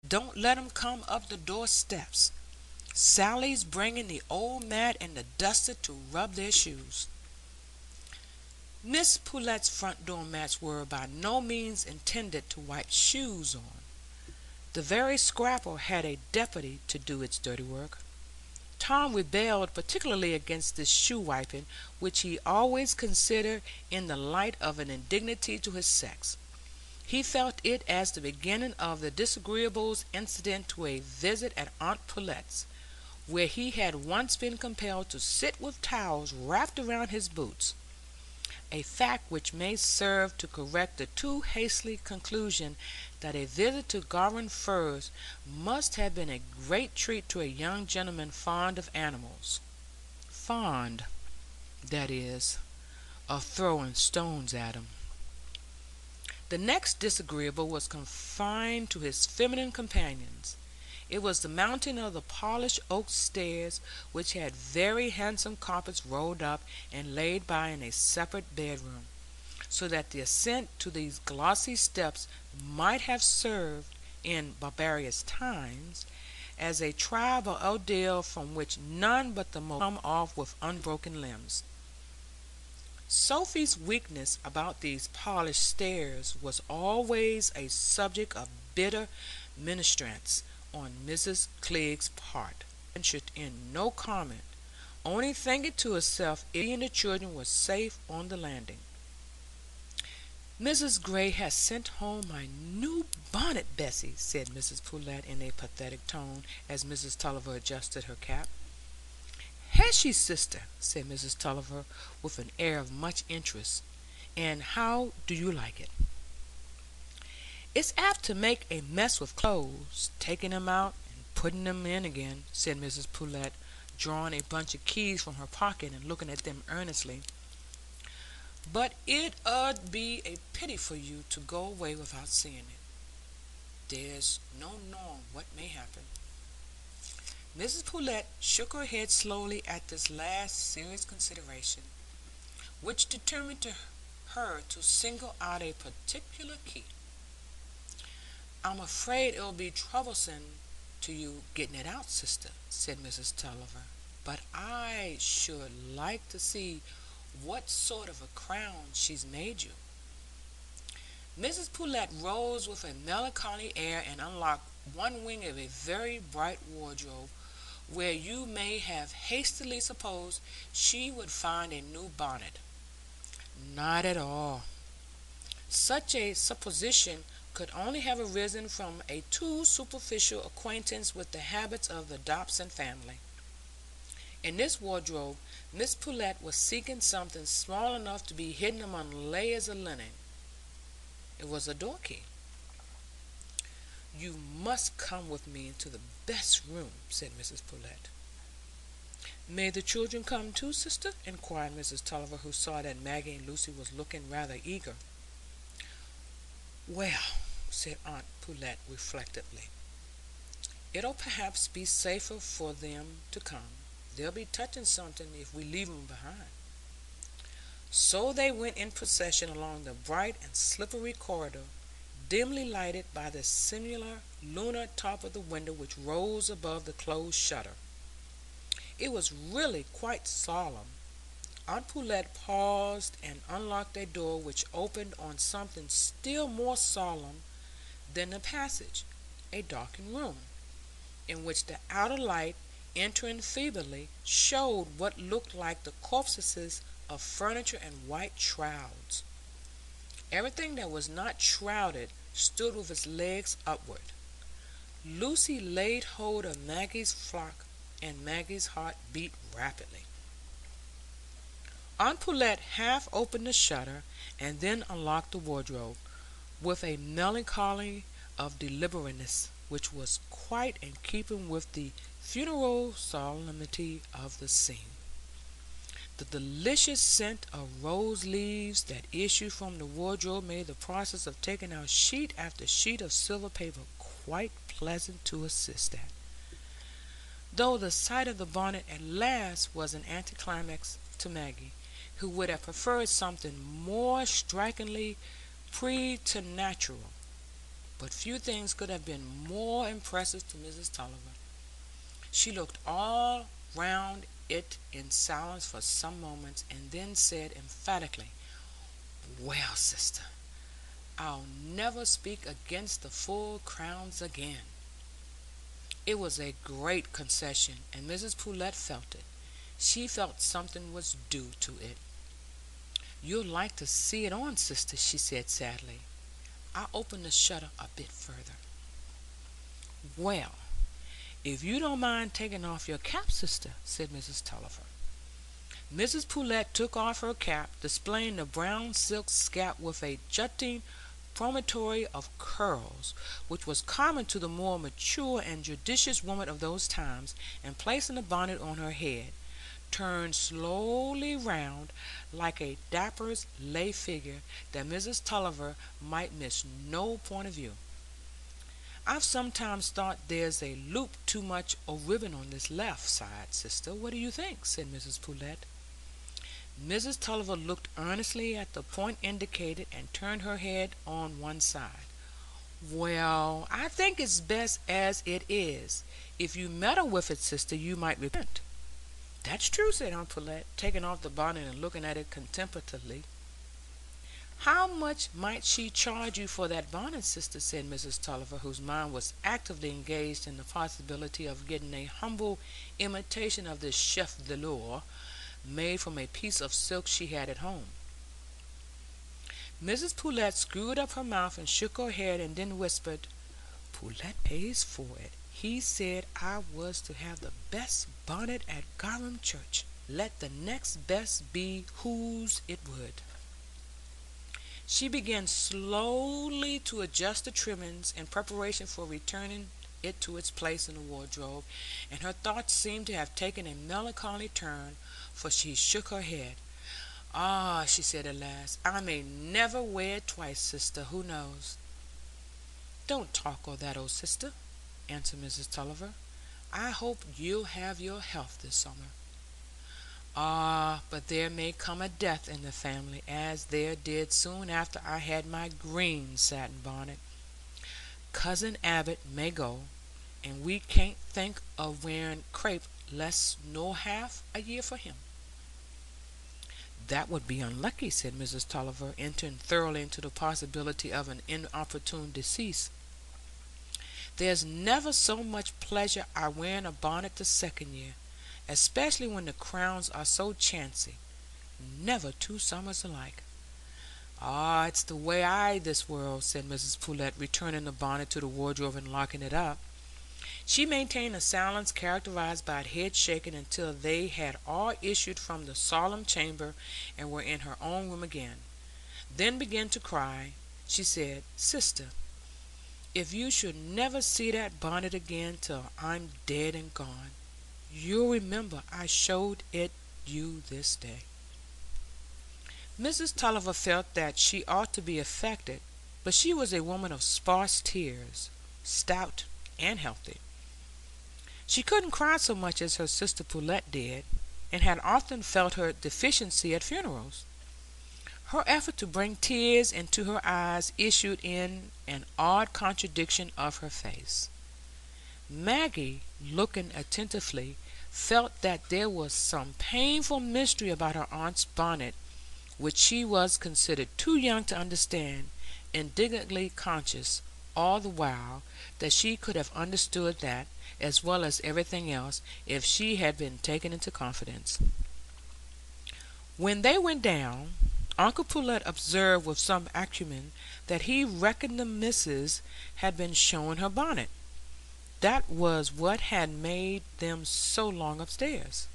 Don't let 'em come up the doorsteps. Sally's bringing the old mat and the duster to rub their shoes." Miss Poulet's front door mats were by no means intended to wipe shoes on. The very scraper had a deputy to do its dirty work. Tom rebelled particularly against this shoe wiping, which he always considered in the light of an indignity to his sex. He felt it as the beginning of the disagreeables incident to a visit at Aunt Poulette's, where he had once been compelled to sit with towels wrapped around his boots, a fact which may serve to correct the too hasty conclusion that a visit to Garum Firs must have been a great treat to a young gentleman fond of animals, fond, that is, of throwing stones at 'em. The next disagreeable was confined to his feminine companions. It was the mounting of the polished oak stairs, which had very handsome carpets rolled up and laid by in a separate bedroom, so that the ascent to these glossy steps might have served, in barbarous times, as a trial of ordeal from which none but the most come off with unbroken limbs. Sophy's weakness about these polished stairs was always a subject of bitter remonstrance on Mrs. Clegg's part. She ventured in no comment, only thinking to herself if she and the children were safe on the landing. "Mrs. Gray has sent home my new bonnet, Bessie," said Mrs. Poulet in a pathetic tone, as Mrs. Tulliver adjusted her cap. "Has she, sister?" said Mrs. Tulliver, with an air of much interest. "And how do you like it?" "It's apt to make a mess with clothes, taking 'em out and putting 'em in again," said Mrs. Poulet, drawing a bunch of keys from her pocket and looking at them earnestly. "But it 'ud be a pity for you to go away without seeing it. There's no knowing what may happen." Mrs. Poulet shook her head slowly at this last serious consideration, which determined her to single out a particular key. "I'm afraid it'll be troublesome to you getting it out, sister," said Mrs. Tulliver, "but I should like to see what sort of a crown she's made you." Mrs. Poulet rose with a melancholy air and unlocked one wing of a very bright wardrobe, where you may have hastily supposed she would find a new bonnet. Not at all. Such a supposition could only have arisen from a too superficial acquaintance with the habits of the Dobson family. In this wardrobe Miss Poulet was seeking something small enough to be hidden among layers of linen. It was a door key. "You must come with me into the best room," said Mrs. Poulet. "May the children come too, sister?" inquired Mrs. Tulliver, who saw that Maggie and Lucy was looking rather eager. "Well," said Aunt Poulet reflectively, "it'll perhaps be safer for them to come. They'll be touching something if we leave 'em behind." So they went in procession along the bright and slippery corridor, dimly lighted by the singular lunar top of the window which rose above the closed shutter. It was really quite solemn. Aunt Poulet paused and unlocked a door which opened on something still more solemn than the passage, a darkened room, in which the outer light, entering feebly, showed what looked like the corpses of furniture and white shrouds. Everything that was not shrouded stood with its legs upward. Lucy laid hold of Maggie's frock, and Maggie's heart beat rapidly. Aunt Poulet half opened the shutter, and then unlocked the wardrobe, with a melancholy of deliberateness which was quite in keeping with the funeral solemnity of the scene. The delicious scent of rose leaves that issued from the wardrobe made the process of taking out sheet after sheet of silver paper quite pleasant to assist at, though the sight of the bonnet at last was an anticlimax to Maggie, who would have preferred something more strikingly preternatural. But few things could have been more impressive to Mrs. Tulliver. She looked all round it in silence for some moments, and then said emphatically, "Well, sister, I'll never speak against the full crowns again." It was a great concession, and Mrs. Poulet felt it. She felt something was due to it. "You'll like to see it on, sister," she said sadly. "I'll open the shutter a bit further." "Well, if you don't mind taking off your cap, sister," said Mrs. Tulliver. Mrs. Poulet took off her cap, displaying the brown silk scalp with a jutting promontory of curls, which was common to the more mature and judicious woman of those times, and placing the bonnet on her head, turned slowly round, like a dapper's lay figure, that Mrs. Tulliver might miss no point of view. "I've sometimes thought there's a loop too much o' ribbon on this left side, sister. What do you think?" said Mrs. Poulet. Mrs. Tulliver looked earnestly at the point indicated, and turned her head on one side. "Well, I think it's best as it is. If you meddle with it, sister, you might repent." "That's true," said Aunt Pullet, taking off the bonnet and looking at it contemplatively. "How much might she charge you for that bonnet, sister?" said Mrs. Tulliver, whose mind was actively engaged in the possibility of getting a humble imitation of this chef d'oeuvre, made from a piece of silk she had at home. Mrs. Poulet screwed up her mouth and shook her head, and then whispered, "Poulet pays for it. He said I was to have the best bonnet at Garum church, let the next best be whose it would." She began slowly to adjust the trimmings in preparation for returning it to its place in the wardrobe, and her thoughts seemed to have taken a melancholy turn, for she shook her head. "Ah," she said at last, "I may never wear it twice, sister. Who knows?" "Don't talk o' that, old sister," answered Mrs. Tulliver. "I hope you'll have your health this summer." "Ah, but there may come a death in the family, as there did soon after I had my green satin bonnet. Cousin Abbott may go, and we can't think of wearing crape less nor half a year for him." "That would be unlucky," said Mrs. Tulliver, entering thoroughly into the possibility of an inopportune decease. "There's never so much pleasure I wearing a bonnet the second year, especially when the crowns are so chancy. Never two summers alike." "Ah, it's the way I this world," said Mrs. Poulet, returning the bonnet to the wardrobe and locking it up. She maintained a silence characterized by head shaking until they had all issued from the solemn chamber and were in her own room again. Then began to cry. She said, "Sister, if you should never see that bonnet again till I'm dead and gone, you'll remember I showed it you this day." Mrs. Tulliver felt that she ought to be affected, but she was a woman of sparse tears, stout and healthy. She couldn't cry so much as her sister Poulet did, and had often felt her deficiency at funerals. Her effort to bring tears into her eyes issued in an odd contradiction of her face. Maggie, looking attentively, felt that there was some painful mystery about her aunt's bonnet, which she was considered too young to understand, indignantly conscious, all the while, that she could have understood that, as well as everything else, if she had been taken into confidence. When they went down, Uncle Pullet observed with some acumen that he reckoned the missus had been showing her bonnet. That was what had made them so long upstairs.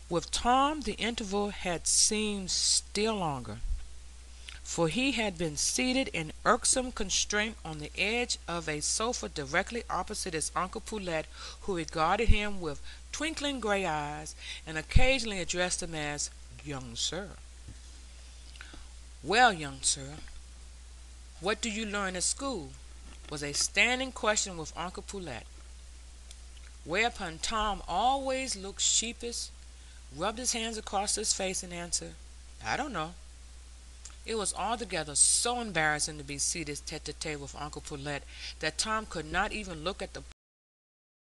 With Tom the interval had seemed still longer, for he had been seated in irksome constraint on the edge of a sofa directly opposite his Uncle Pullet, who regarded him with twinkling gray eyes, and occasionally addressed him as "young sir." "Well, young sir, what do you learn at school?" was a standing question with Uncle Pullet. Whereupon Tom always looked sheepish, rubbed his hands across his face, and answered, "I don't know." It was altogether so embarrassing to be seated tete a tete with uncle Pullet that Tom could not even look at the